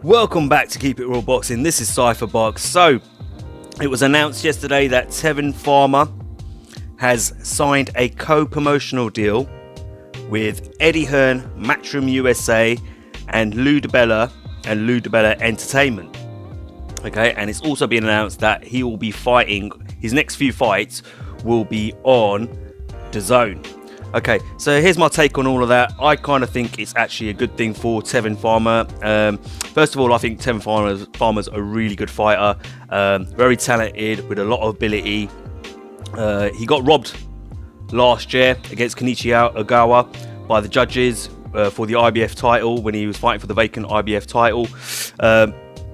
Welcome back to Keep It Real Boxing. This is Cypherbox. So, it was announced yesterday that Tevin Farmer has signed a co-promotional deal with Eddie Hearn, Matchroom USA, and Dibella and Dibella Entertainment. Okay, and it's also been announced that he will be fighting, his next few fights will be on DAZN. Okay, so here's my take on all of that. I kind of think it's actually a good thing for Tevin Farmer. First of all, I think Tevin Farmer's a really good fighter, very talented with a lot of ability. He got robbed last year against Dagale by the judges for the IBF title when he was fighting for the vacant IBF title.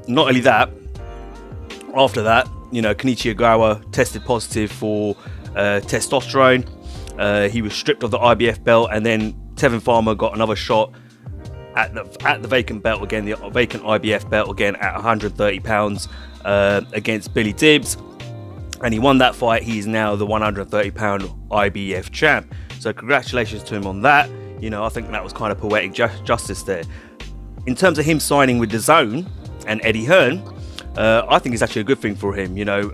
Not only that, after that, you know, Dagale tested positive for testosterone. He was stripped of the IBF belt, and then Tevin Farmer got another shot at the vacant belt again, the vacant IBF belt again at 130 pounds against Billy Dibbs, and he won that fight. He is now the 130 pound IBF champ. So congratulations to him on that. You know, I think that was kind of poetic justice there. In terms of him signing with DAZN and Eddie Hearn, I think it's actually a good thing for him. You know,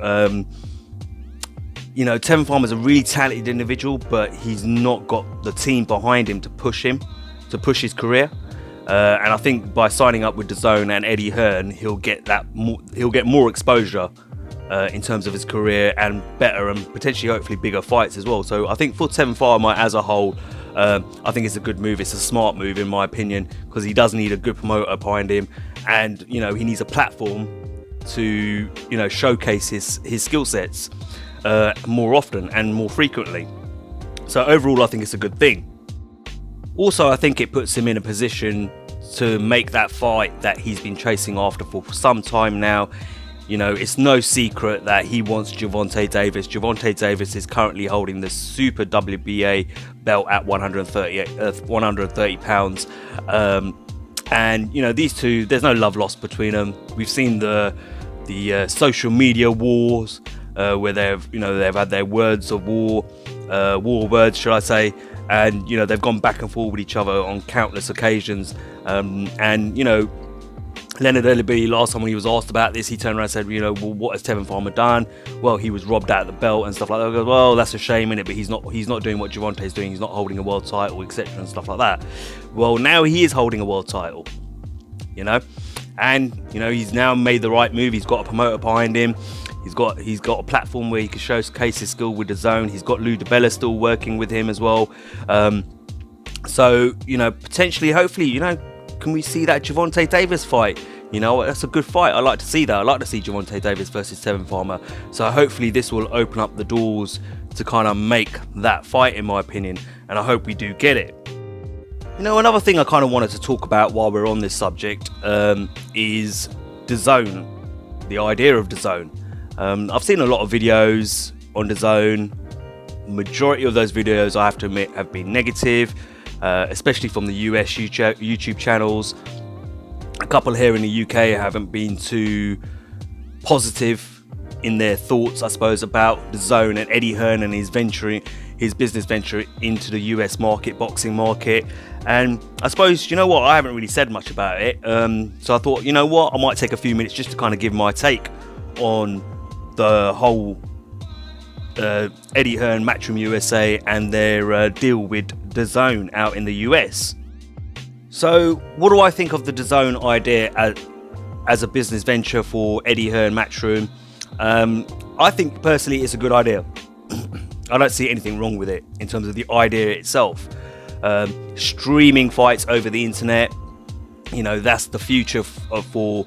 Tevin Farmer's a really talented individual, but he's not got the team behind him to push his career. And I think by signing up with DAZN and Eddie Hearn, he'll get more exposure in terms of his career, and better and potentially hopefully bigger fights as well. So I think for Tevin Farmer as a whole, I think it's a good move. It's a smart move in my opinion, because he does need a good promoter behind him, and you know, he needs a platform to, you know, showcase his skill sets more often and more frequently. So overall, I think it's a good thing. Also, I think it puts him in a position to make that fight that he's been chasing after for some time now. You know, it's no secret that he wants Gervonta Davis. Gervonta Davis is currently holding the Super WBA belt at 130 pounds. And you know, these two, there's no love lost between them. We've seen the social media wars, where they've had their words of war words, should I say, and you know, they've gone back and forth with each other on countless occasions. And you know, Leonard Ellerby, last time when he was asked about this, he turned around and said, you know, well, what has Tevin Farmer done? Well, he was robbed out of the belt and stuff like that. I go, well, that's a shame, innit? But he's not doing what Gervontay's doing. He's not holding a world title, etc. and stuff like that. Well, now he is holding a world title, you know, and you know, he's now made the right move. He's got a promoter behind him. He's got a platform where he can showcase his skill with DAZN. He's got Dibella still working with him as well. So, you know, potentially, hopefully, you know, can we see that Gervonta Davis fight? You know, that's a good fight. I like to see that. I like to see Gervonta Davis versus Tevin Farmer. So hopefully this will open up the doors to kind of make that fight, in my opinion. And I hope we do get it. You know, another thing I kind of wanted to talk about while we're on this subject is DAZN, the idea of DAZN. I've seen a lot of videos on DAZN. Majority of those videos, I have to admit, have been negative, especially from the US YouTube channels. A couple here in the UK haven't been too positive in their thoughts, I suppose, about DAZN and Eddie Hearn and his business venture into the US market, boxing market. And I suppose, you know what, I haven't really said much about it. So I thought, you know what, I might take a few minutes just to kind of give my take on the whole Eddie Hearn, Matchroom USA, and their deal with DAZN out in the US. So, what do I think of the DAZN idea as a business venture for Eddie Hearn, Matchroom? I think personally it's a good idea. I don't see anything wrong with it in terms of the idea itself. Streaming fights over the internet, you know, that's the future for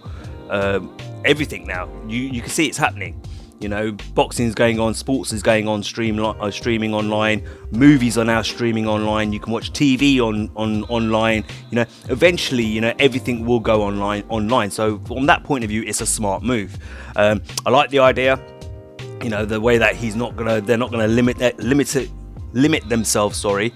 everything now. You can see it's happening. You know, boxing is going on, sports is going on, streaming online, movies are now streaming online. You can watch TV online. You know, eventually, you know, everything will go online. So from that point of view, it's a smart move. I like the idea. You know, the way that they're not gonna limit themselves. Sorry.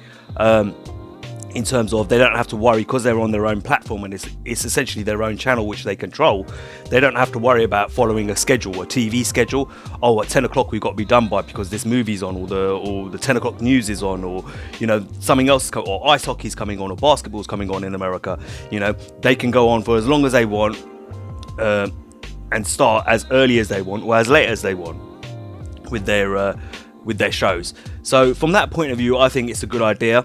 In terms of, they don't have to worry, because they're on their own platform and it's essentially their own channel which they control. They don't have to worry about following a schedule, a TV schedule. Oh, at 10 o'clock we've got to be done by because this movie's on, or the 10 o'clock news is on, or you know, something else, or ice hockey's coming on, or basketball's coming on in America. You know, they can go on for as long as they want, and start as early as they want or as late as they want with their shows. So from that point of view, I think it's a good idea.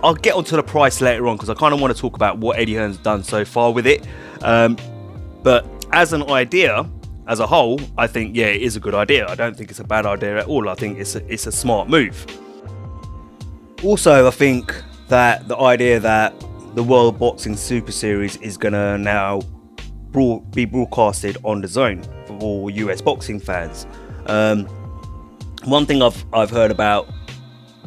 I'll get onto the price later on because I kind of want to talk about what Eddie Hearn's done so far with it. But as an idea, as a whole, I think, yeah, it is a good idea. I don't think it's a bad idea at all. I think it's a smart move. Also, I think that the idea that the World Boxing Super Series is going to now be broadcasted on DAZN for all US boxing fans. One thing I've heard about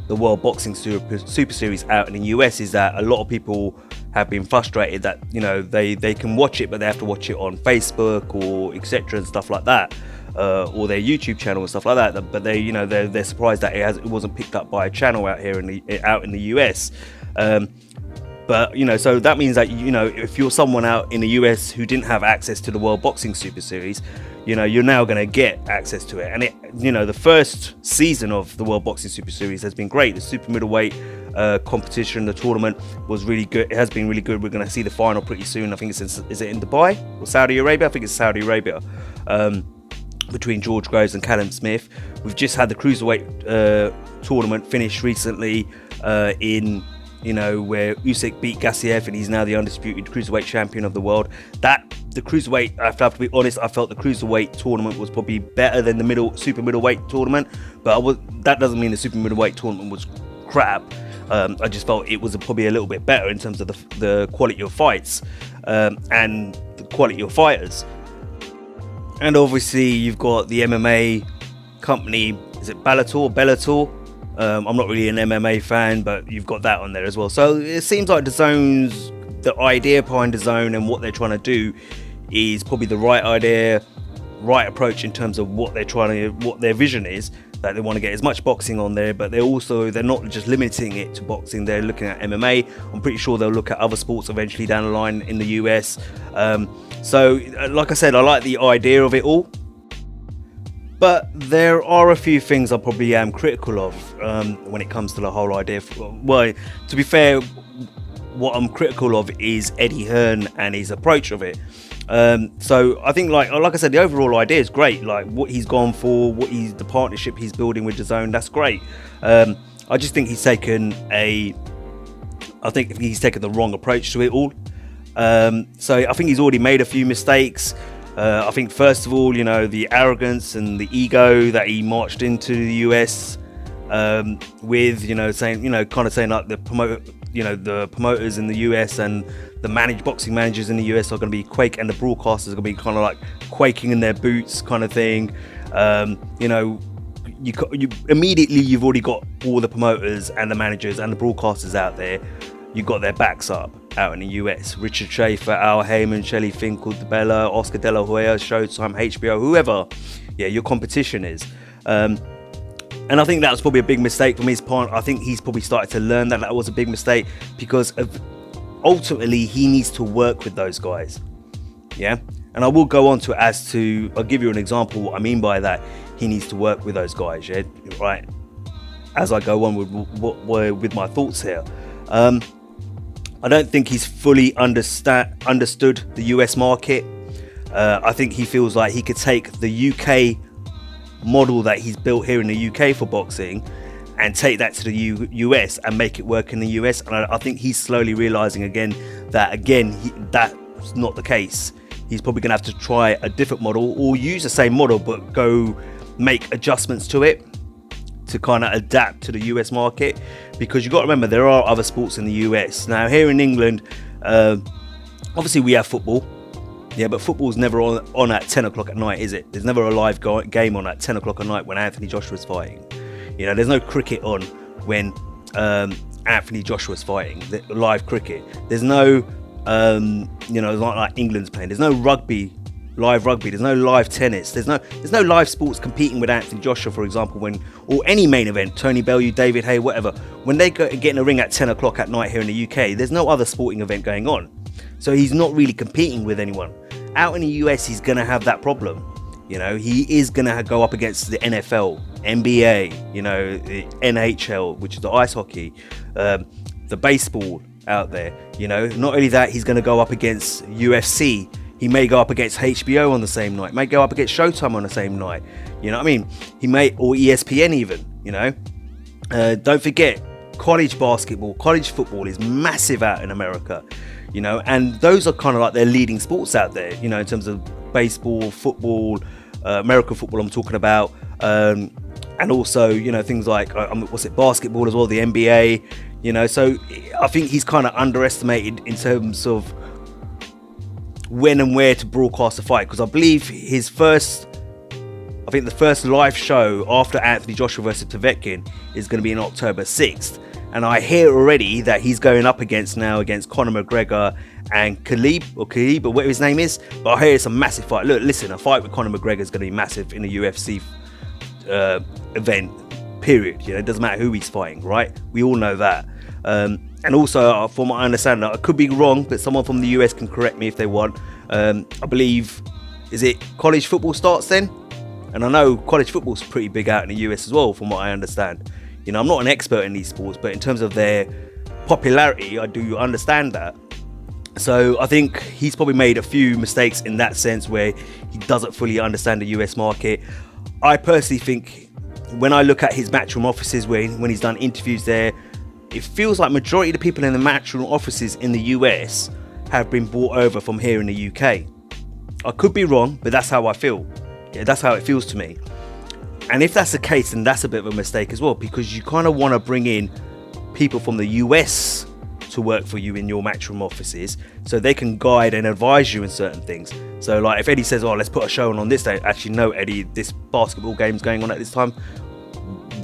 the World Boxing Super Series out in the US is that a lot of people have been frustrated that, you know, they can watch it, but they have to watch it on Facebook or etc. and stuff like that, or their YouTube channel and stuff like that. But they're surprised that it wasn't picked up by a channel out in the US. But so that means that if you're someone out in the US who didn't have access to the World Boxing Super Series, you're now going to get access to it. And the first season of the World Boxing Super Series has been great. The super middleweight competition, the tournament was really good. It has been really good. We're going to see the final pretty soon. I think is it in Dubai or Saudi Arabia? I think it's Saudi Arabia. Between George Groves and Callum Smith. We've just had the cruiserweight tournament finish recently where Usyk beat Garcia and he's now the undisputed cruiserweight champion of the world. The cruiserweight, I have to be honest, I felt the cruiserweight tournament was probably better than the super middleweight tournament, but that doesn't mean the super middleweight tournament was crap. I just felt it was probably a little bit better in terms of the quality of fights and the quality of fighters. And obviously you've got the MMA company, is it Bellator? I'm not really an MMA fan, but you've got that on there as well. So it seems like the idea behind DAZN and what they're trying to do is probably the right idea, right approach in terms of what their vision is. That they want to get as much boxing on there, but they're not just limiting it to boxing. They're looking at MMA. I'm pretty sure they'll look at other sports eventually down the line in the US. So like I said, I like the idea of it all. But there are a few things I probably am critical of when it comes to the whole idea. Well, to be fair, what I'm critical of is Eddie Hearn and his approach of it. So I think, like I said, the overall idea is great. Like what he's gone for, the partnership he's building with DAZN, that's great. I just think he's taken the wrong approach to it all. So I think he's already made a few mistakes. I think first of all, the arrogance and the ego that he marched into the US with, saying like the promoters in the US and the boxing managers in the US are going to be quaking, and the broadcasters are going to be kind of like quaking in their boots, kind of thing. You've already got all the promoters and the managers and the broadcasters out there. You've got their backs up out in the US. Richard Schaefer, Al Heyman, Shelley Finkel, Dibella, Oscar De La Hoya, Showtime, HBO, whoever your competition is. And I think that was probably a big mistake from his part. I think he's probably started to learn that was a big mistake, because ultimately he needs to work with those guys. Yeah. And I will go on to I'll give you an example what I mean by that. He needs to work with those guys, yeah, right? As I go on with my thoughts here. I don't think he's fully understood the US market. I think he feels like he could take the UK model that he's built here in the UK for boxing and take that to the US and make it work in the US. And I think he's slowly realizing that's not the case. He's probably going to have to try a different model or use the same model but go make adjustments to it to kind of adapt to the US market, because you've got to remember there are other sports in the US. Now here in England, obviously we have football, yeah, but football's never on at 10 o'clock at night, is it? There's never a live game on at 10 o'clock at night when Anthony Joshua's fighting. There's no cricket on when Anthony Joshua's fighting, live cricket. There's no like England's playing. There's no live rugby, there's no live tennis, there's no live sports competing with Anthony Joshua, for example, or any main event, Tony Bellew, David Haye, whatever. When they get in a ring at 10 o'clock at night here in the UK, there's no other sporting event going on. So he's not really competing with anyone. Out in the US, he's going to have that problem. He is going to go up against the NFL, NBA, the NHL, which is the ice hockey, the baseball, out there. You know, not only that, he's going to go up against UFC. He may go up against HBO on the same night. May go up against Showtime on the same night. You know what I mean? He may, or ESPN even. You know, don't forget, college basketball, college football is massive out in America. You know, and those are kind of like their leading sports out there. You know, in terms of baseball, football, American football. I'm talking about. And also, you know, things like, basketball as well, the NBA, you know. So I think he's kind of underestimated in terms of when and where to broadcast a fight. Because I believe the first live show after Anthony Joshua versus Povetkin is going to be on October 6th. And I hear already that he's going up against Conor McGregor and Khabib, or whatever his name is. But I hear it's a massive fight. Look, listen, a fight with Conor McGregor is going to be massive in the UFC event, period. You know, it doesn't matter who he's fighting, right? We all know that. And also, from what I understand, I could be wrong, but someone from the US can correct me if they want. I believe, is it college football starts then? And I know college football's pretty big out in the US as well, from what I understand. You know, I'm not an expert in these sports, but in terms of their popularity, I do understand that. So I think he's probably made a few mistakes in that sense where he doesn't fully understand the US market. I personally think when I look at his Matchroom offices when he's done interviews there, it feels like majority of the people in the Matchroom offices in the US have been brought over from here in the UK. I could be wrong, but that's how I feel. Yeah, that's how it feels to me. And if that's the case, then that's a bit of a mistake as well, because you kind of want to bring in people from the US to work for you in your Matchroom offices so they can guide and advise you in certain things. So like if Eddie says, oh, let's put a show on this day, actually no, Eddie, this basketball game's going on at this time,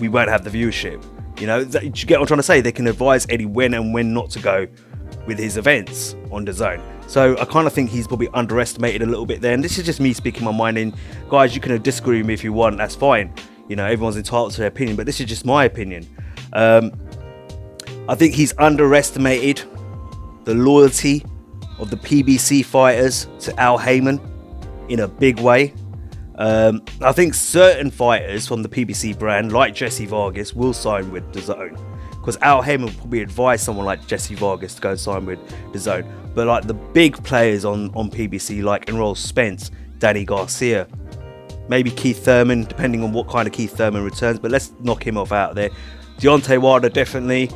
we won't have the viewership. You know, you get what I'm trying to say? They can advise Eddie when and when not to go with his events on DAZN. So I kind of think he's probably underestimated a little bit there. And this is just me speaking my mind. And guys, you can disagree with me if you want. That's fine. You know, everyone's entitled to their opinion. But this is just my opinion. I think he's underestimated the loyalty of the PBC fighters to Al Haymon in a big way. I think certain fighters from the PBC brand, like Jesse Vargas, will sign with DAZN. Because Al Haymon will probably advise someone like Jesse Vargas to go sign with DAZN. But like the big players on PBC, like Errol, Spence, Danny Garcia, maybe Keith Thurman, depending on what kind of Keith Thurman returns. But let's knock him off out there. Deontay Wilder, definitely.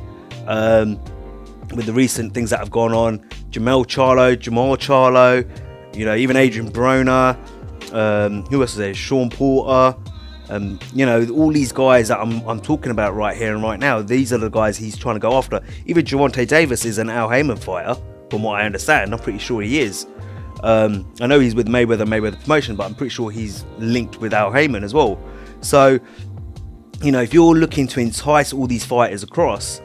With the recent things that have gone on. Jermell Charlo, you know, even Adrian Broner. Who else is there? Sean Porter. You know, all these guys that I'm talking about right here and right now, these are the guys he's trying to go after. Even Gervonta Davis is an Al Haymon fighter, from what I understand. I'm pretty sure he is. I know he's with Mayweather Promotion, but I'm pretty sure he's linked with Al Haymon as well. So, you know, if you're looking to entice all these fighters across,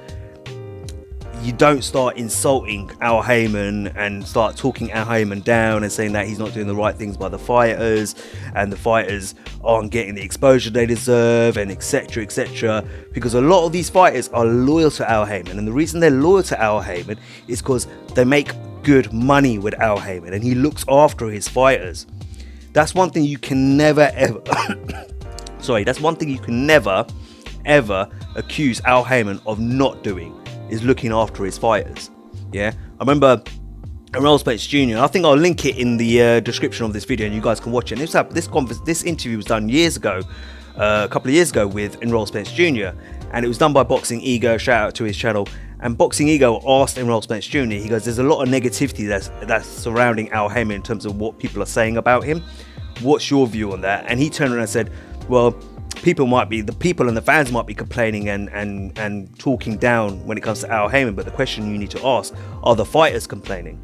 you don't start insulting Al Haymon and start talking Al Haymon down and saying that he's not doing the right things by the fighters and the fighters aren't getting the exposure they deserve, and etc, etc, because a lot of these fighters are loyal to Al Haymon, and the reason they're loyal to Al Haymon is because they make good money with Al Haymon and he looks after his fighters. That's one thing you can never ever that's one thing you can never ever accuse Al Haymon of not doing, is looking after his fighters. Yeah, I remember Errol Spence Jr. I think I'll link it in the description of this video and you guys can watch it. And this interview was done years ago, a couple of years ago, with Errol Spence Jr. and it was done by Boxing Ego. Shout out to his channel. And Boxing Ego asked Errol Spence Jr. He goes, "There's a lot of negativity that's surrounding Al Haymon in terms of what people are saying about him. What's your view on that?" And he turned around and said, "Well, the people and the fans might be complaining and talking down when it comes to Al Haymon, but the question you need to ask, are the fighters complaining?"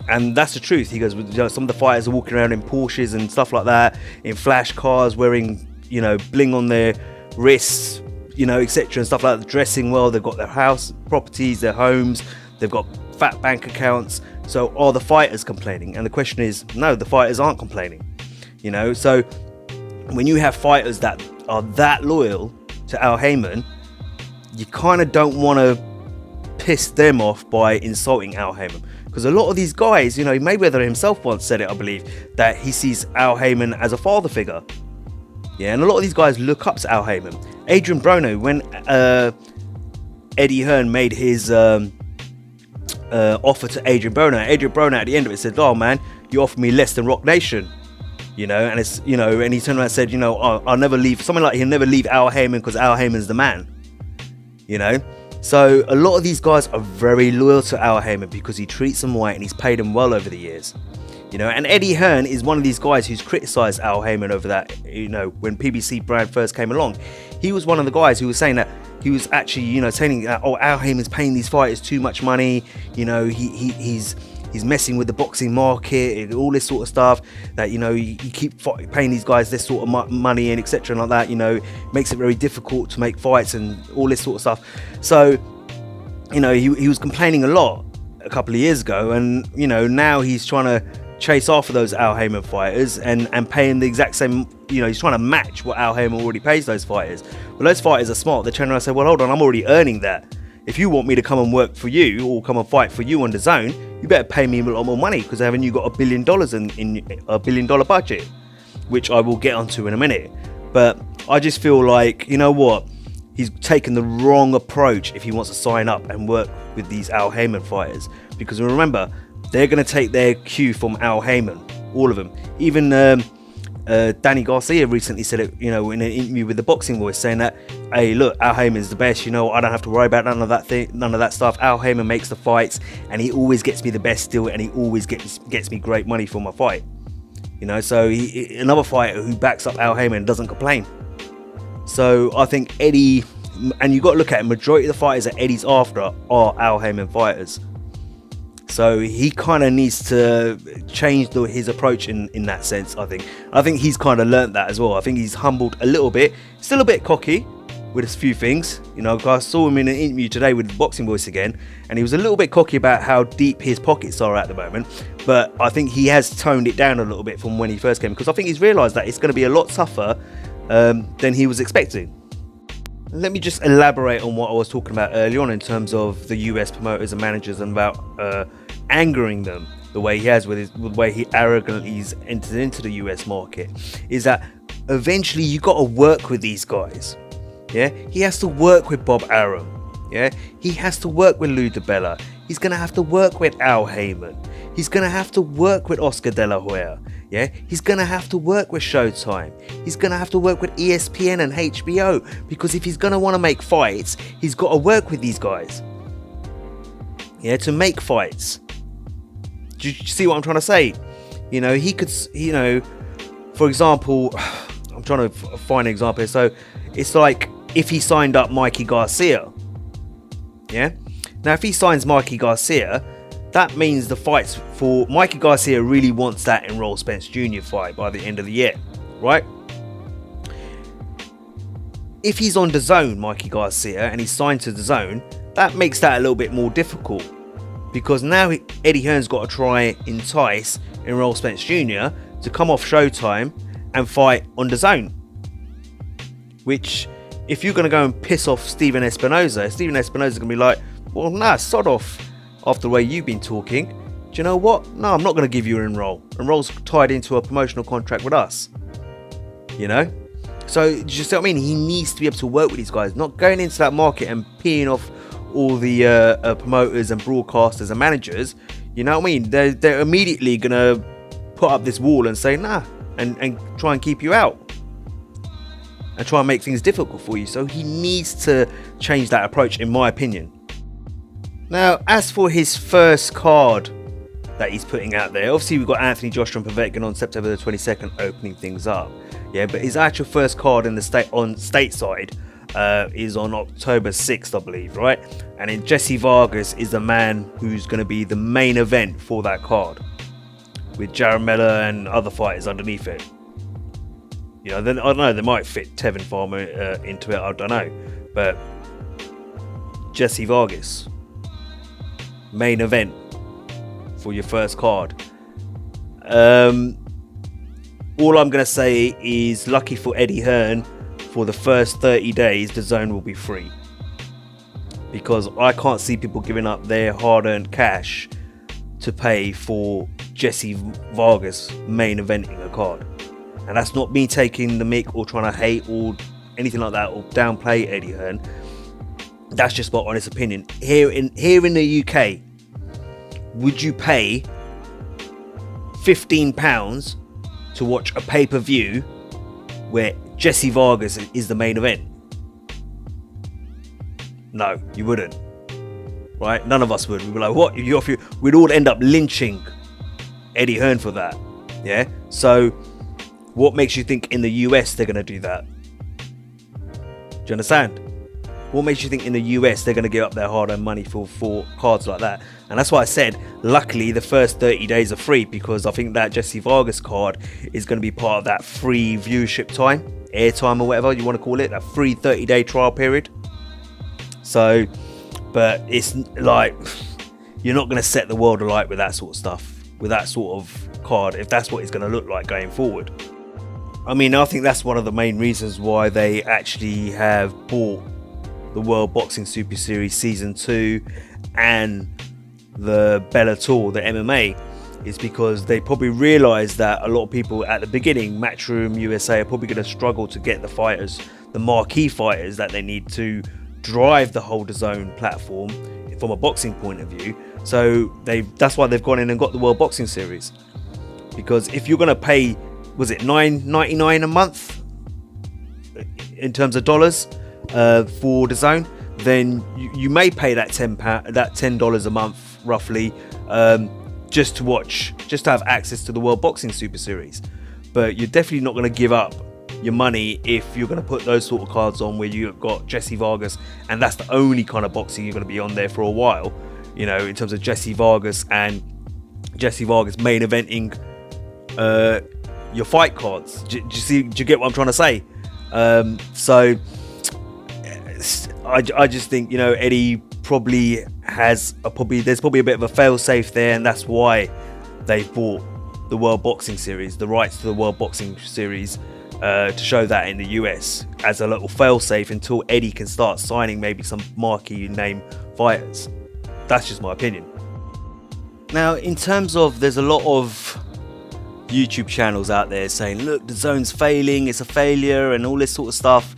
And that's the truth. He goes, you know, some of the fighters are walking around in Porsches and stuff like that, in flash cars, wearing, you know, bling on their wrists, you know, etc, and stuff like that, dressing well. They've got their house properties, their homes, they've got fat bank accounts. So are the fighters complaining? And the question is, no, the fighters aren't complaining. You know, so when you have fighters that are that loyal to Al Haymon, you kind of don't want to piss them off by insulting Al Haymon. Because a lot of these guys, you know, Mayweather himself once said it, I believe, that he sees Al Haymon as a father figure. Yeah, and a lot of these guys look up to Al Haymon. Adrian Broner, when Eddie Hearn made his offer to Adrian Broner. Adrian Broner at the end of it said, "Oh man, you offered me less than Rock Nation." And it's, and he turned around and said, I'll never leave, something like he'll never leave Al Heyman because Al Heyman's the man. So a lot of these guys are very loyal to Al Heyman because he treats them right and he's paid them well over the years. And Eddie Hearn is one of these guys who's criticised Al Heyman over that, when PBC brand first came along. He was one of the guys who was saying that he was actually, saying that, Al Heyman's paying these fighters too much money, he's messing with the boxing market and all this sort of stuff, that you keep paying these guys this sort of money and etc and like that, makes it very difficult to make fights and all this sort of stuff. So he was complaining a lot a couple of years ago, and now he's trying to chase after those Al Heyman fighters and paying the exact same, he's trying to match what Al Heyman already pays those fighters. Well, those fighters are smart. They turn around and say, well, hold on, I'm already earning that. If you want me to come and work for you or come and fight for you on DAZN, you better pay me a lot more money, because haven't you got $1 billion in a $1 billion budget, which I will get onto in a minute. But I just feel like, he's taken the wrong approach if he wants to sign up and work with these Al Heyman fighters, because remember, they're going to take their cue from Al Heyman, all of them. Even Danny Garcia recently said it, in an interview with the Boxing Voice, saying that, hey, look, Al Heyman's the best, I don't have to worry about none of that stuff. Al Heyman makes the fights and he always gets me the best deal, and he always gets me great money for my fight. So another fighter who backs up Al Heyman doesn't complain. So I think Eddie, and you got to look at it, majority of the fighters that Eddie's after are Al Heyman fighters. So he kind of needs to change his approach in that sense, I think. I think he's kind of learnt that as well. I think he's humbled a little bit. Still a bit cocky with a few things. I saw him in an interview today with the Boxing Voice again, and he was a little bit cocky about how deep his pockets are at the moment. But I think he has toned it down a little bit from when he first came, because I think he's realised that it's going to be a lot tougher than he was expecting. Let me just elaborate on what I was talking about earlier on in terms of the US promoters and managers, and about angering them the way he has with the way he arrogantly entered into the US market. Is that eventually you got to work with these guys. He has to work with Bob Arum. He has to work with Lou DiBella. He's going to have to work with Al Heyman. He's going to have to work with Oscar De La Hoya. He's going to have to work with Showtime. He's going to have to work with ESPN and HBO, because if he's going to want to make fights, he's got to work with these guys. To make fights. Do you see what I'm trying to say? He could, for example, I'm trying to find an example here. So it's like if he signed up Mikey Garcia. Now, if he signs Mikey Garcia, that means the fights for Mikey Garcia really wants that Errol Spence Jr. fight by the end of the year, right? If he's on DAZN, Mikey Garcia, and he's signed to DAZN, that makes that a little bit more difficult, because now Eddie Hearn's got to try entice Errol Spence Jr. to come off Showtime and fight on DAZN. Which, if you're going to go and piss off Stephen Espinoza going to be like, well, nah, sod off. After the way you've been talking, do you know what? No, I'm not going to give you an Errol. Errol's tied into a promotional contract with us. So, do you see what I mean? He needs to be able to work with these guys, not going into that market and peeing off all the promoters and broadcasters and managers. You know what I mean? They're immediately going to put up this wall and say, nah, and try and keep you out. And try and make things difficult for you. So he needs to change that approach, in my opinion. Now, as for his first card that he's putting out there, obviously we've got Anthony Joshua and Povetkin on September the 22nd opening things up. But his actual first card in the stateside is on October 6th, I believe, right? And then Jesse Vargas is the man who's going to be the main event for that card, with Jermell and other fighters underneath it. Then I don't know, they might fit Tevin Farmer into it, I don't know, but Jesse Vargas, main event for your first card. All I'm going to say is, lucky for Eddie Hearn, for the first 30 days DAZN will be free, because I can't see people giving up their hard-earned cash to pay for Jesse Vargas main eventing a card. And that's not me taking the mick or trying to hate or anything like that, or downplay Eddie Hearn. That's just my honest opinion. Here in the UK, would you pay £15 to watch a pay-per-view where Jesse Vargas is the main event? No, you wouldn't. Right? None of us would. We'd be like, what? We'd all end up lynching Eddie Hearn for that. Yeah? So, what makes you think in the US they're going to do that? Do you understand? What makes you think in the US they're going to give up their hard-earned money for cards like that? And that's why I said, luckily, the first 30 days are free, because I think that Jesse Vargas card is going to be part of that free viewership time, airtime or whatever you want to call it, that free 30-day trial period. So, but it's like, you're not going to set the world alight with that sort of stuff, with that sort of card, if that's what it's going to look like going forward. I mean, I think that's one of the main reasons why they actually have bought the World Boxing Super Series Season 2 and the Bellator, the MMA, is because they probably realised that a lot of people at the beginning, Matchroom USA, are probably going to struggle to get the fighters, the marquee fighters that they need to drive the whole DAZN platform from a boxing point of view. So that's why they've gone in and got the World Boxing Series. Because if you're going to pay, was it $9.99 a month in terms of dollars for DAZN, then you may pay that $10 a month roughly, just to have access to the World Boxing Super Series. But you're definitely not going to give up your money if you're going to put those sort of cards on where you've got Jesse Vargas, and that's the only kind of boxing you're going to be on there for a while, you know, in terms of Jesse Vargas and Jesse Vargas main eventing your fight cards. Do you get what I'm trying to say? So I just think, you know, Eddie probably there's probably a bit of a fail-safe there, and that's why they bought the World Boxing Series, the rights to the World Boxing Series, to show that in the US as a little fail-safe until Eddie can start signing maybe some marquee name fighters. That's just my opinion. Now, in terms of, there's a lot of YouTube channels out there saying, look, DAZN's failing, it's a failure and all this sort of stuff.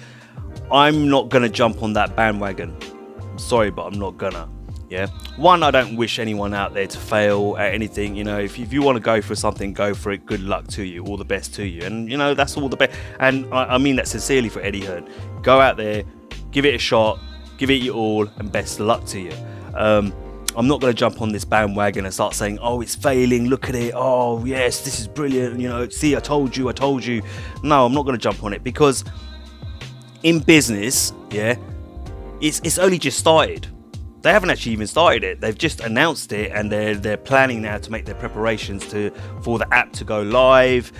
I'm not gonna jump on that bandwagon. I'm sorry, but I'm not gonna. Yeah. One, I don't wish anyone out there to fail at anything. You know, if you want to go for something, go for it. Good luck to you. All the best to you. And, you know, that's all the best. And I mean that sincerely for Eddie Hearn. Go out there, give it a shot, give it your all, and best luck to you. I'm not going to jump on this bandwagon and start saying, oh, it's failing. Look at it. Oh, yes, this is brilliant. You know, see, I told you. No, I'm not going to jump on it, because in business, yeah, it's only just started. They haven't actually even started it. They've just announced it, and they're planning now to make their preparations for the app to go live.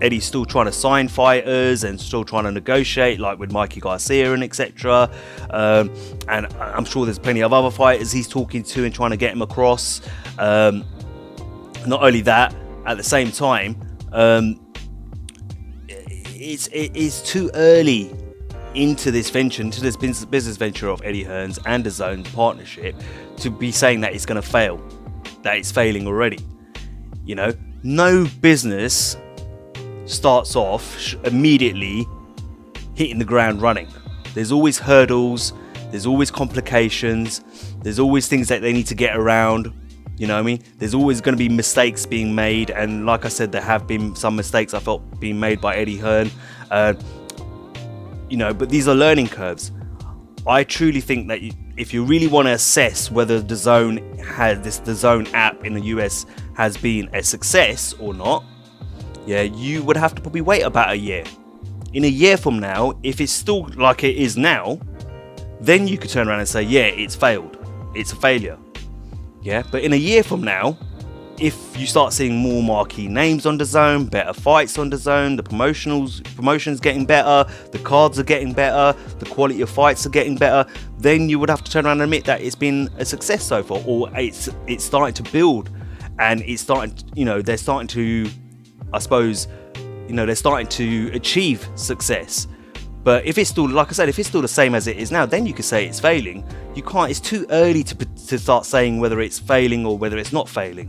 Eddie's still trying to sign fighters and still trying to negotiate, like with Mikey, Garcia and etc. And I'm sure there's plenty of other fighters he's talking to and trying to get him across. Not only that, at the same time, it's too early into this venture, into this business venture of Eddie Hearn's and DAZN's partnership, to be saying that it's going to fail, that it's failing already. You know, no business starts off immediately hitting the ground running. There's always hurdles, there's always complications, there's always things that they need to get around. You know what I mean? There's always going to be mistakes being made, and like I said, there have been some mistakes I felt being made by Eddie Hearn. You know, but these are learning curves. I truly think that if you really want to assess whether the DAZN app in the US has been a success or not, yeah, you would have to probably wait about a year. In a year from now, if it's still like it is now, then you could turn around and say, yeah, it's failed. It's a failure. Yeah, but in a year from now, if you start seeing more marquee names on DAZN, better fights on DAZN, the promotions getting better, the cards are getting better, the quality of fights are getting better, then you would have to turn around and admit that it's been a success so far, or it's starting to build, and it's starting, you know, they're starting to, I suppose, you know, they're starting to achieve success. But if it's still, like I said, if it's still the same as it is now, then you could say it's failing. You can't, it's too early to start saying whether it's failing or whether it's not failing.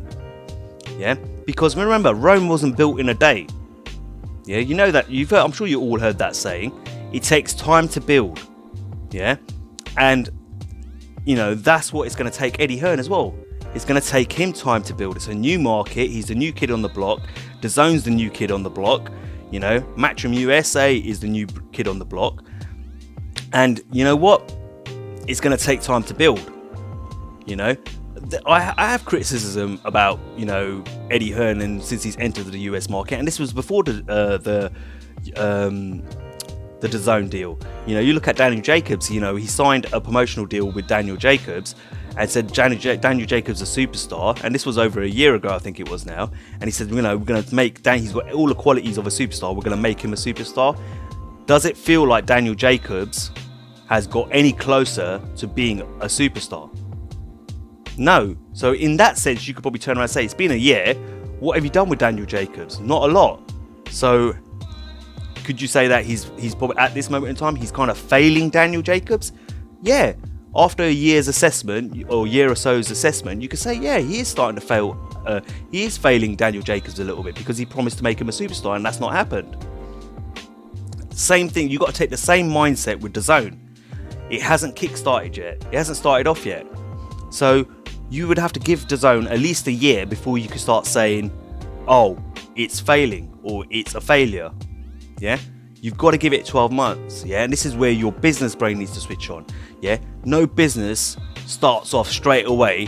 Yeah, because remember, Rome wasn't built in a day. Yeah, you know that, I'm sure you all heard that saying. It takes time to build. Yeah, and you know, that's what it's going to take Eddie Hearn as well. It's going to take him time to build. It's a new market. He's the new kid on the block. DAZN's the new kid on the block. You know, Matchroom USA is the new kid on the block. And you know what? It's going to take time to build. You know, I have criticism about, you know, Eddie Hearn and since he's entered the US market, and this was before the DAZN deal. You know, you look at Daniel Jacobs. You know, he signed a promotional deal with Daniel Jacobs and said Daniel Jacobs a superstar, and this was over a year ago, I think it was now. And he said, you know, we're going to make Dan. He's got all the qualities of a superstar. We're going to make him a superstar. Does it feel like Daniel Jacobs has got any closer to being a superstar? No. So in that sense, you could probably turn around and say, it's been a year. What have you done with Daniel Jacobs? Not a lot. So could you say that he's probably at this moment in time, he's kind of failing Daniel Jacobs? Yeah. After a year's assessment, or year or so's assessment, you could say, yeah, he is starting to fail. He is failing Daniel Jacobs a little bit because he promised to make him a superstar, and that's not happened. Same thing, you got to take the same mindset with DAZN. It hasn't kick-started yet. It hasn't started off yet. So you would have to give DAZN at least a year before you could start saying, oh, it's failing or it's a failure. Yeah, you've got to give it 12 months. Yeah, and this is where your business brain needs to switch on. Yeah, no business starts off straight away,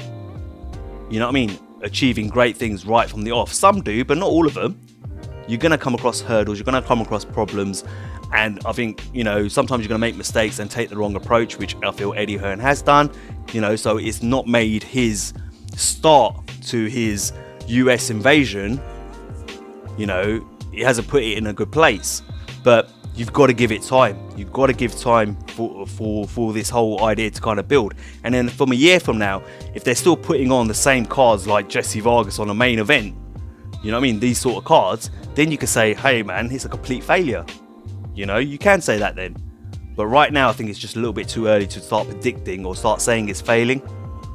you know what I mean, achieving great things right from the off. Some do, but not all of them. You're going to come across hurdles, you're going to come across problems, and I think, you know, sometimes you're going to make mistakes and take the wrong approach, which I feel Eddie Hearn has done. You know, so it's not made his start to his US invasion, you know, he hasn't put it in a good place. But you've got to give it time. You've got to give time for this whole idea to kind of build. And then from a year from now, if they're still putting on the same cards like Jesse Vargas on a main event, you know what I mean, these sort of cards, then you can say, hey man, it's a complete failure. You know, you can say that then. But right now, I think it's just a little bit too early to start predicting or start saying it's failing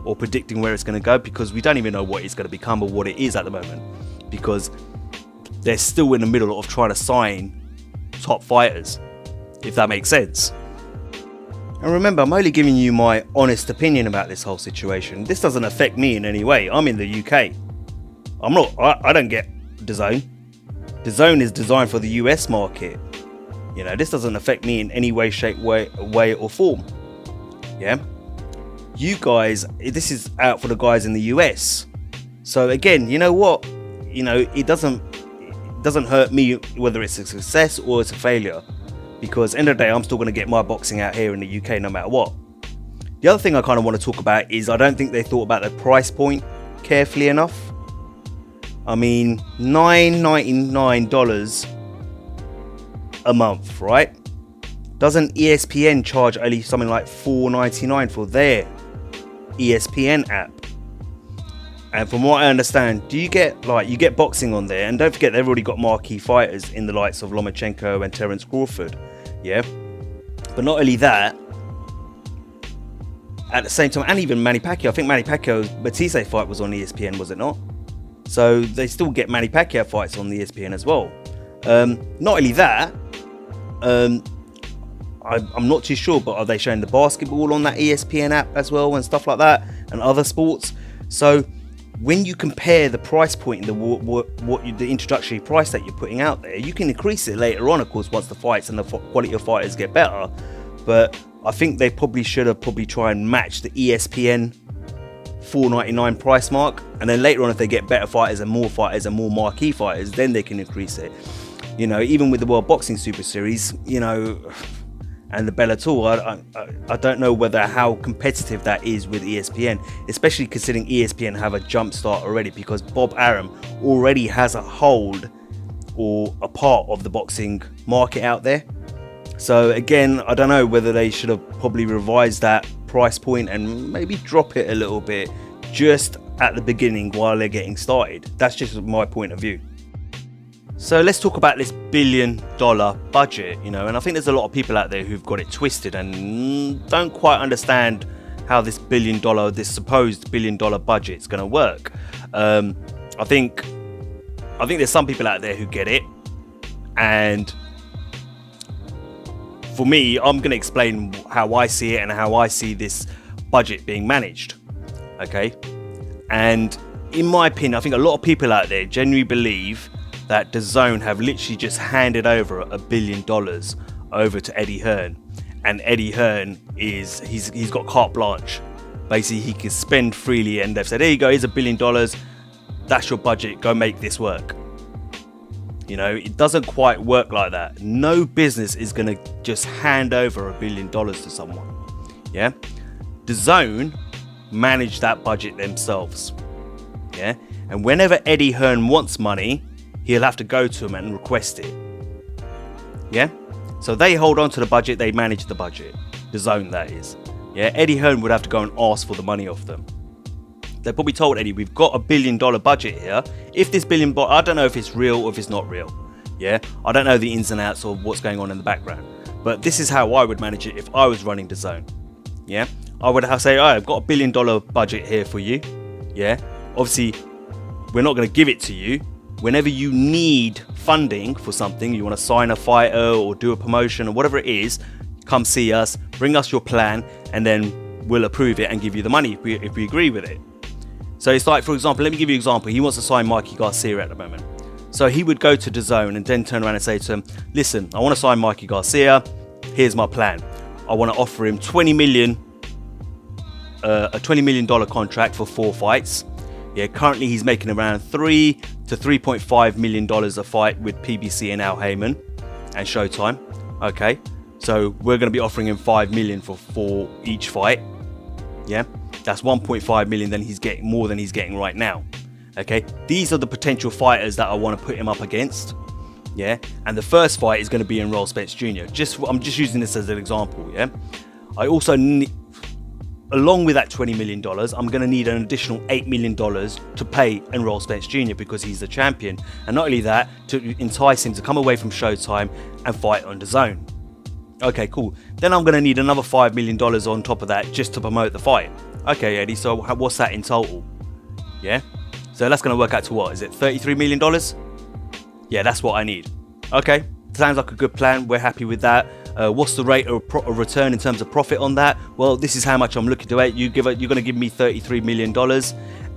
or predicting where it's going to go, because we don't even know what it's going to become or what it is at the moment, because they're still in the middle of trying to sign top fighters, if that makes sense. And remember, I'm only giving you my honest opinion about this whole situation. This doesn't affect me in any way. I'm in the UK. I don't get DAZN. DAZN is designed for the US market. You know, this doesn't affect me in any way, shape, way or form. Yeah. You guys, this is out for the guys in the US. So again, you know what? You know, it doesn't hurt me whether it's a success or it's a failure, because end of the day, I'm still going to get my boxing out here in the UK no matter what. The other thing I kind of want to talk about is I don't think they thought about the price point carefully enough. I mean, $9.99 a month, right? Doesn't ESPN charge only something like $4.99 for their ESPN app? And from what I understand, you get boxing on there, and don't forget they've already got marquee fighters in the likes of Lomachenko and Terence Crawford, yeah. But not only that, at the same time, and even Manny Pacquiao, I think Manny Pacquiao's Batiste fight was on ESPN, was it not? So they still get Manny Pacquiao fights on the ESPN as well. Not only that, I'm not too sure, but are they showing the basketball on that ESPN app as well and stuff like that, and other sports? So when you compare the price point, the introductory price that you're putting out there, you can increase it later on, of course, once the fights and the quality of fighters get better. But I think they probably should have try and match the ESPN $4.99 price mark, and then later on, if they get better fighters and more marquee fighters, then they can increase it. You know, even with the World Boxing Super Series, you know, and the Bellator, I don't know how competitive that is with ESPN, especially considering ESPN have a jump start already, because Bob Arum already has a hold or a part of the boxing market out there. So again, I don't know whether they should have probably revised that price point and maybe drop it a little bit just at the beginning while they're getting started. That's just my point of view. So let's talk about this $1 billion budget, you know, and I think there's a lot of people out there who've got it twisted and don't quite understand how this supposed $1 billion budget is going to work. I think there's some people out there who get it, and for me, I'm going to explain how I see it and how I see this budget being managed. Okay, and in my opinion, I think a lot of people out there genuinely believe that DAZN have literally just handed over $1 billion over to Eddie Hearn, and Eddie Hearn he's got carte blanche. Basically, he can spend freely, and they've said, "There you go, here's $1 billion. That's your budget. Go make this work." You know, it doesn't quite work like that. No business is going to just hand over $1 billion to someone. Yeah, DAZN manage that budget themselves. Yeah, and whenever Eddie Hearn wants money, he'll have to go to him and request it. Yeah, so they hold on to the budget, they manage the budget, DAZN that is. Yeah, Eddie Hearn would have to go and ask for the money off them. They probably told Eddie, "We've got $1 billion budget here. If this billion, I don't know if it's real or if it's not real. Yeah, I don't know the ins and outs of what's going on in the background, but this is how I would manage it if I was running DAZN. Yeah, I would have say, I've got $1 billion budget here for you. Yeah, obviously we're not going to give it to you. Whenever you need funding for something, you want to sign a fighter or do a promotion or whatever it is, come see us, bring us your plan, and then we'll approve it and give you the money if we agree with it." So it's like, for example, let me give you an example. He wants to sign Mikey Garcia at the moment. So he would go to DAZN and then turn around and say to him, "Listen, I want to sign Mikey Garcia. Here's my plan. I want to offer him a $20 million contract for 4 fights. Yeah, currently he's making around $3 to $3.5 million a fight with PBC and Al Heyman and Showtime. Okay, so we're going to be offering him $5 million for each fight. Yeah, that's $1.5 million. Then he's getting more than he's getting right now. Okay, these are the potential fighters that I want to put him up against. Yeah, and the first fight is going to be Errol Spence Jr. I'm just using this as an example. Yeah, I also need, along with that $20 million, I'm going to need an additional $8 million to pay Errol Spence Jr. because he's the champion. And not only that, to entice him to come away from Showtime and fight on DAZN. Okay, cool. Then I'm going to need another $5 million on top of that just to promote the fight. Okay, Eddie, so what's that in total? Yeah, so that's going to work out to what? Is it $33 million? Yeah, that's what I need. Okay, sounds like a good plan. We're happy with that. What's the rate of return in terms of profit on that? Well, this is how much I'm looking to earn. You're going to give me $33 million,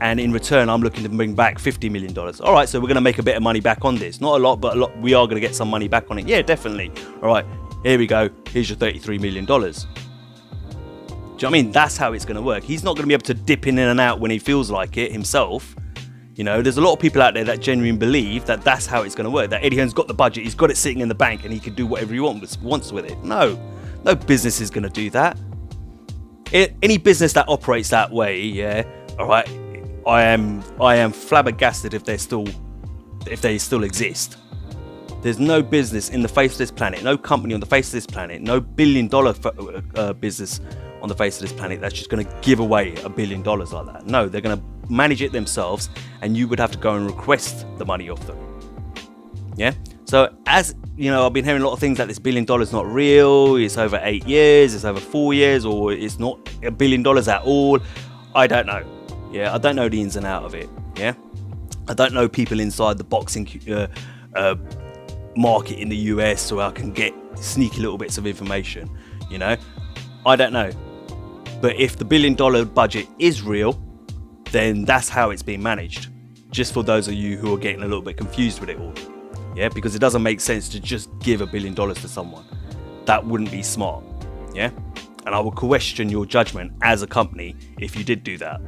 and in return, I'm looking to bring back $50 million. All right, so we're going to make a bit of money back on this. Not a lot, but a lot. We are going to get some money back on it. Yeah, definitely. All right, here we go. Here's your $33 million. Do you know what I mean? That's how it's going to work. He's not going to be able to dip in and out when he feels like it himself. You know, there's a lot of people out there that genuinely believe that that's how it's going to work. That Eddie Hearn's got the budget, he's got it sitting in the bank, and he can do whatever he wants with it. No business is going to do that. Any business that operates that way, yeah, all right, I am flabbergasted if they still exist. There's no business in the face of this planet, no company on the face of this planet, no $1 billion business on the face of this planet that's just going to give away $1 billion like that. No, they're going to manage it themselves, and you would have to go and request the money off them. Yeah, so as you know, I've been hearing a lot of things like this $1 billion not real, it's over 8 years, it's over 4 years, or it's not $1 billion at all. I don't know. Yeah, I don't know the ins and outs of it. Yeah, I don't know people inside the boxing market in the US, so I can get sneaky little bits of information. You know, I don't know. But if the $1 billion budget is real, then that's how it's being managed. Just for those of you who are getting a little bit confused with it all. Yeah, because it doesn't make sense to just give $1 billion to someone. That wouldn't be smart. Yeah, and I would question your judgment as a company if you did do that.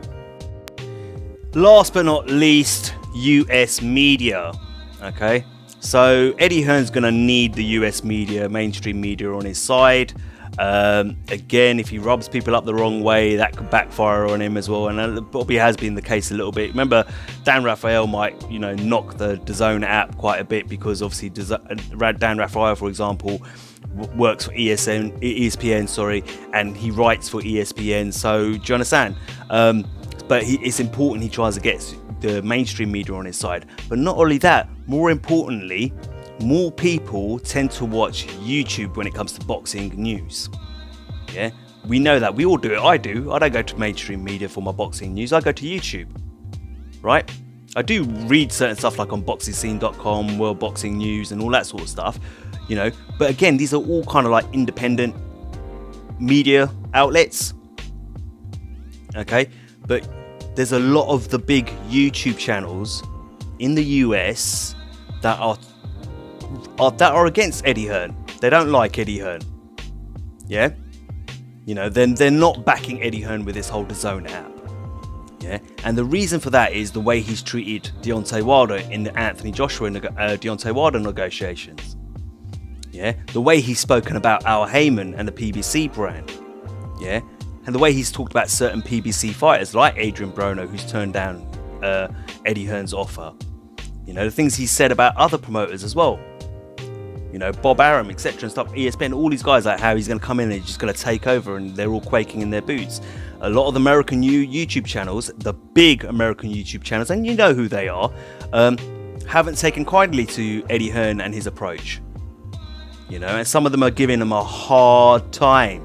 Last but not least, US media. Okay, so Eddie Hearn's gonna need the US media, mainstream media on his side. Again, if he rubs people up the wrong way, that could backfire on him as well, and that probably has been the case a little bit. Remember, Dan Rafael might, knock the DAZN app quite a bit, because obviously Dan Rafael, for example, works for ESPN, and he writes for ESPN. So do you understand? But it's important he tries to get the mainstream media on his side. But not only that, more importantly, more people tend to watch YouTube when it comes to boxing news. Yeah, we know that. We all do it. I do. I don't go to mainstream media for my boxing news. I go to YouTube. Right? I do read certain stuff like on boxingscene.com, World Boxing News, and all that sort of stuff. But again, these are all kind of like independent media outlets. okay? But there's a lot of the big YouTube channels in the US that are against Eddie Hearn. They don't like Eddie Hearn. Yeah? You know, then they're not backing Eddie Hearn with this whole DAZN app. Yeah? And the reason for that is the way he's treated Deontay Wilder in the Anthony Joshua Deontay Wilder negotiations. Yeah? The way he's spoken about Al Heyman and the PBC brand. Yeah? And the way he's talked about certain PBC fighters like Adrian Broner, who's turned down Eddie Hearn's offer. You know, the things he said about other promoters as well. You know, Bob Arum, etc. and stuff. ESPN, all these guys, like how he's going to come in and he's just going to take over and they're all quaking in their boots. A lot of the American YouTube channels, the big American YouTube channels, and you know who they are, haven't taken kindly to Eddie Hearn and his approach. You know, and some of them are giving him a hard time.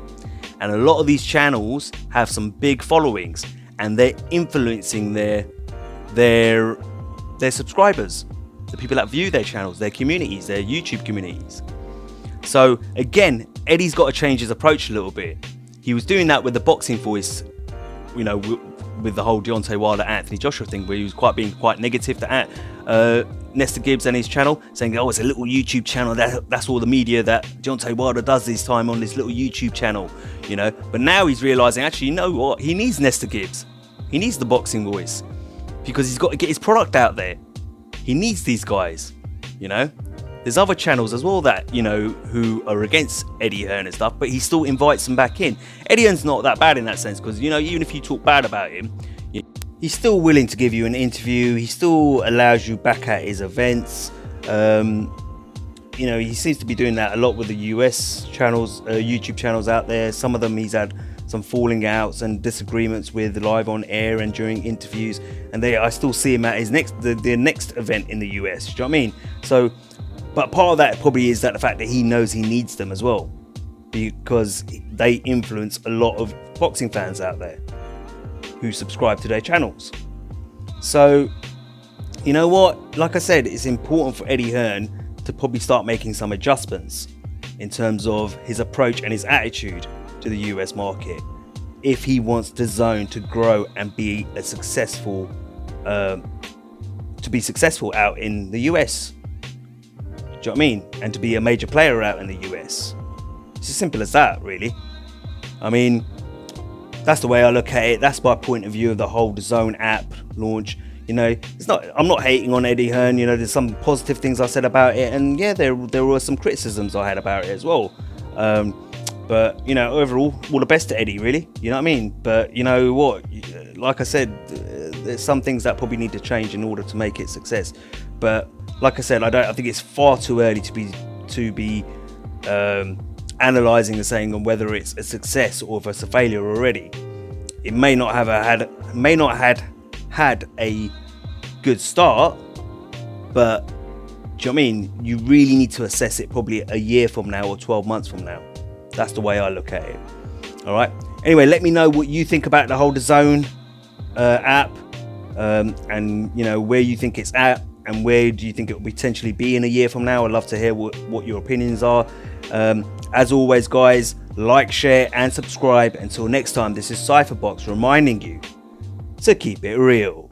And a lot of these channels have some big followings and they're influencing their subscribers, the people that view their channels, their communities, their YouTube communities. So again, Eddie's got to change his approach a little bit. He was doing that with the boxing voice, you know, with the whole Deontay Wilder Anthony Joshua thing, where he was being quite negative to Nestor Gibbs and his channel, saying, oh, it's a little YouTube channel, that's all the media that Deontay Wilder does this time on this little YouTube channel, you know. But now he's realizing, actually, you know what, he needs Nestor Gibbs, he needs the boxing voice, because he's got to get his product out there. He needs these guys, you know. There's other channels as well that, you know, who are against Eddie Hearn and stuff, but he still invites them back in. Eddie Hearn's not that bad in that sense, because, you know, even if you talk bad about him, he's still willing to give you an interview. He still allows you back at his events. You know, he seems to be doing that a lot with the US channels, YouTube channels out there. Some of them he's had some falling outs and disagreements with live on air and during interviews, and I still see him at his next event in the US. Do you know what I mean? So, but part of that probably is that the fact that he knows he needs them as well, because they influence a lot of boxing fans out there who subscribe to their channels. So, you know what? Like I said, it's important for Eddie Hearn to probably start making some adjustments in terms of his approach and his attitude to the US market, if he wants DAZN to grow and be a successful, out in the US. Do you know what I mean? And to be a major player out in the US. It's as simple as that, really. I mean, that's the way I look at it. That's my point of view of the whole DAZN app launch. You know, I'm not hating on Eddie Hearn. You know, there's some positive things I said about it, and yeah, there were some criticisms I had about it as well. But, you know, overall, all the best to Eddie, really. You know what I mean? But you know what? Like I said, there's some things that probably need to change in order to make it success. But like I said, I think it's far too early to be analysing and saying whether it's a success or if it's a failure already. It may not have had a good start, but do you know what I mean? You really need to assess it probably a year from now or 12 months from now. That's the way I look at it. All right. Anyway, let me know what you think about the whole DAZN app, and you know where you think it's at, and where do you think it will potentially be in a year from now. I'd love to hear what your opinions are. As always, guys, like, share, and subscribe. Until next time, this is Cypherbox reminding you to keep it real.